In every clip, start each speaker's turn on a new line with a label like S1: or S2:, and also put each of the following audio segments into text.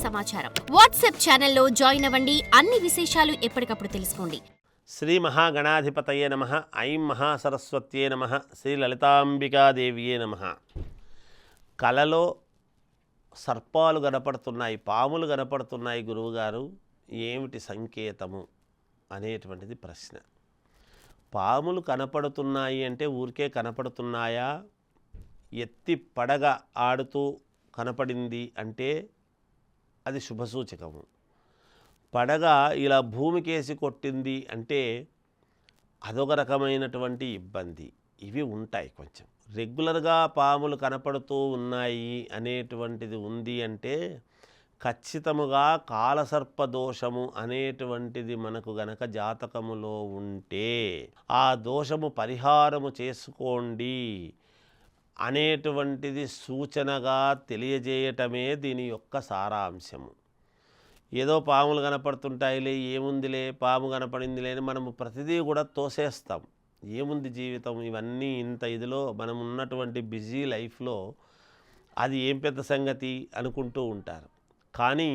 S1: సమాచారం వాట్సాప్ ఛానల్లో జాయిన్ అవ్వండి. అన్ని విశేషాలు ఎప్పటికప్పుడు తెలుసుకోండి.
S2: శ్రీ మహాగణాధిపతయే నమః. ఐం మహాసరస్వత్యే నమః. శ్రీ లలితాంబికాదేవియే నమః. కలలో సర్పాలు కనపడుతున్నాయి, పాములు కనపడుతున్నాయి గురువుగారు, ఏమిటి సంకేతము అనేటువంటిది ప్రశ్న. పాములు కనపడుతున్నాయి అంటే ఊరికే కనపడుతున్నాయా? ఎత్తి పడగ ఆడుతూ కనపడింది అంటే అది శుభసూచకము. పడగ ఇలా భూమికేసి కొట్టింది అంటే అదొక రకమైనటువంటి ఇబ్బంది. ఇవి ఉంటాయి. కొంచెం రెగ్యులర్గా పాములు కనపడుతూ ఉన్నాయి అనేటువంటిది ఉంది అంటే ఖచ్చితముగా కాలసర్పదోషము అనేటువంటిది మనకు గనక జాతకములో ఉంటే ఆ దోషము పరిహారము చేసుకోండి అనేటువంటిది సూచనగా తెలియజేయటమే దీని యొక్క సారాంశము. ఏదో పాములు కనపడుతుంటాయిలే, ఏముందిలే, పాము కనపడిందిలే అని మనము ప్రతిదీ కూడా తోసేస్తాం. ఏముంది జీవితం, ఇవన్నీ ఇంత ఇదిలో మనం ఉన్నటువంటి బిజీ లైఫ్లో అది ఏం పెద్ద సంగతి అనుకుంటూ ఉంటారు. కానీ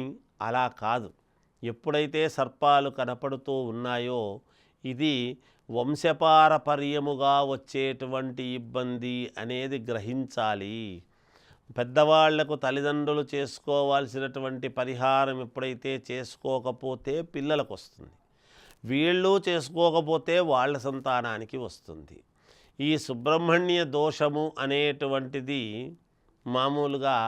S2: అలా కాదు. ఎప్పుడైతే సర్పాలు కనపడుతూ ఉన్నాయో ఇది వంశపారపర్యముగా వచ్చేటువంటి ఇబ్బంది అనేది గ్రహించాలి. పెద్దవాళ్లకు తల్లిదండ్రులు చేసుకోవాల్సినటువంటి పరిహారం ఎప్పుడైతే చేసుకోకపోతే పిల్లలకు వస్తుంది, వీళ్ళు చేసుకోకపోతే వాళ్ళ సంతానానికి వస్తుంది. ఈ సుబ్రహ్మణ్య దోషము అనేటువంటిది మామూలుగా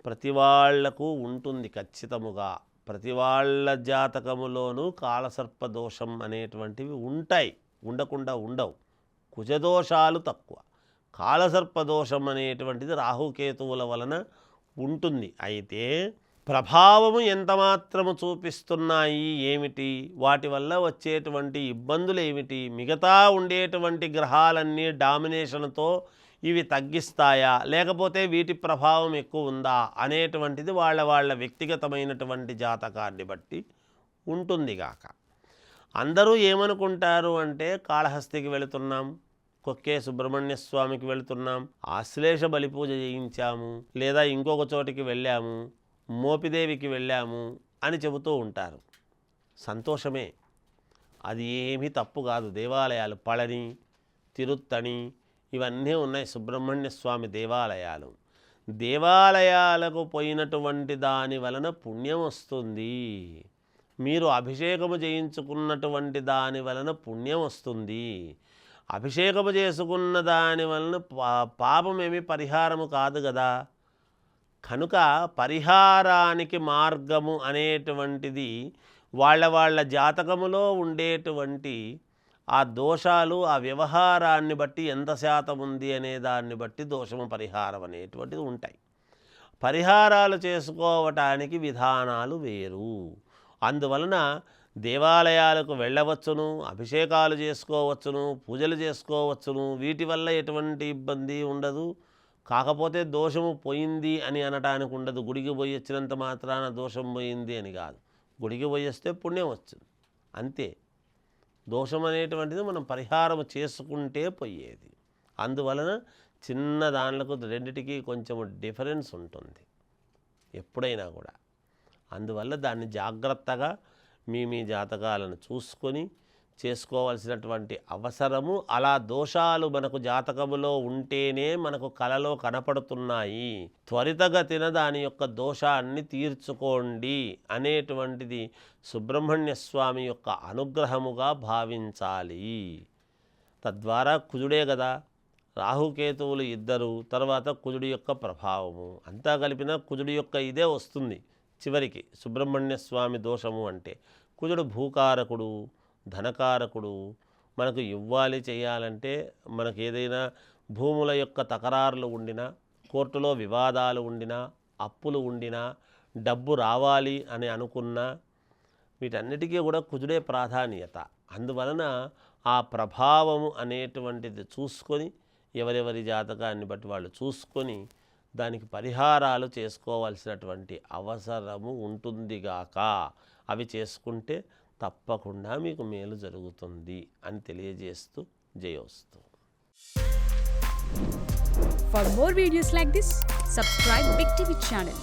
S2: ప్రతి వాళ్లకు ఉంటుంది. ఖచ్చితముగా ప్రతి వాళ్ళ జాతకములోనూ కాలసర్పదోషం అనేటువంటివి ఉంటాయి, ఉండకుండా ఉండవు. కుజదోషాలు తక్కువ, కాలసర్పదోషం అనేటువంటిది రాహుకేతువుల వలన ఉంటుంది. అయితే ప్రభావము ఎంత మాత్రము చూపిస్తున్నాయి ఏమిటి, వాటి వల్ల వచ్చేటువంటి ఇబ్బందులు ఏమిటి, మిగతా ఉండేటువంటి గ్రహాలన్నీ డామినేషన్తో ఇవి తగ్గిస్తాయా లేకపోతే వీటి ప్రభావం ఎక్కువ ఉందా అనేటువంటిది వాళ్ళ వ్యక్తిగతమైనటువంటి జాతకాన్ని బట్టి ఉంటుంది గాక. అందరూ ఏమనుకుంటారు అంటే కాళహస్తికి వెళుతున్నాం, కొక్కే సుబ్రహ్మణ్య స్వామికి వెళుతున్నాం, ఆశ్లేష బలిపూజ చేయించాము, లేదా ఇంకొక చోటికి వెళ్ళాము, మోపిదేవికి వెళ్ళాము అని చెబుతూ ఉంటారు. సంతోషమే, అది ఏమీ తప్పు కాదు. దేవాలయాలు పళని, తిరుత్తణి ఇవన్నీ ఉన్నాయి, సుబ్రహ్మణ్య స్వామి దేవాలయాలు. దేవాలయాలకు పోయినటువంటి దాని వలన పుణ్యం వస్తుంది. మీరు అభిషేకము చేయించుకున్నటువంటి దాని వలన పుణ్యం వస్తుంది. అభిషేకము చేసుకున్న దాని వలన పాపమేమి పరిహారము కాదు కదా. కనుక పరిహారానికి మార్గము అనేటువంటిది వాళ్ళ జాతకములో ఉండేటువంటి ఆ దోషాలు, ఆ వ్యవహారాన్ని బట్టి ఎంత శాతం ఉంది అనే దాన్ని బట్టి దోషము పరిహారం అనేటువంటిది ఉంటాయి. పరిహారాలు చేసుకోవటానికి విధానాలు వేరు. అందువలన దేవాలయాలకు వెళ్ళవచ్చును, అభిషేకాలు చేసుకోవచ్చును, పూజలు చేసుకోవచ్చును, వీటి వల్ల ఎటువంటి ఇబ్బంది ఉండదు. కాకపోతే దోషము పోయింది అని అనటానికి ఉండదు. గుడికి పోయి వచ్చినంత మాత్రాన దోషం పోయింది అని కాదు. గుడికి పోయి వస్తే పుణ్యం వచ్చింది అంతే. దోషం అనేటువంటిది మనం పరిహారం చేసుకుంటే పోయేది. అందువలన చిన్న దానిలకు రెండిటికి కొంచెం డిఫరెన్స్ ఉంటుంది ఎప్పుడైనా కూడా. అందువల్ల దాన్ని జాగ్రత్తగా మీ జాతకాలను చూసుకొని చేసుకోవాల్సినటువంటి అవసరము. అలా దోషాలు మనకు జాతకములో ఉంటేనే మనకు కలలో కనపడుతున్నాయి. త్వరితగతిన దాని యొక్క దోషాన్ని తీర్చుకోండి అనేటువంటిది సుబ్రహ్మణ్య స్వామి యొక్క అనుగ్రహముగా భావించాలి. తద్వారా కుజుడే కదా, రాహుకేతువులు ఇద్దరు, తర్వాత కుజుడి యొక్క ప్రభావము అంతా కలిపిన కుజుడి యొక్క ఇదే వస్తుంది చివరికి. సుబ్రహ్మణ్య స్వామి దోషము అంటే కుజుడు భూకారకుడు, ధనకారకుడు. మనకు ఇవ్వాలి చేయాలంటే మనకు ఏదైనా భూముల యొక్క తకరారులు ఉండినా, కోర్టులో వివాదాలు ఉండినా, అప్పులు ఉండినా, డబ్బు రావాలి అని అనుకున్నా వీటన్నిటికీ కూడా కుజుడే ప్రాధాన్యత. అందువలన ఆ ప్రభావము అనేటువంటిది చూసుకొని ఎవరెవరి జాతకాన్ని బట్టి వాళ్ళు చూసుకొని దానికి పరిహారాలు చేసుకోవాల్సినటువంటి అవసరము ఉంటుందిగాక. అవి చేసుకుంటే తప్పకుండా మీకు మేలు జరుగుతుంది అని తెలియజేస్తూ జయోస్తు.
S3: For more videos like this, subscribe Big TV channel.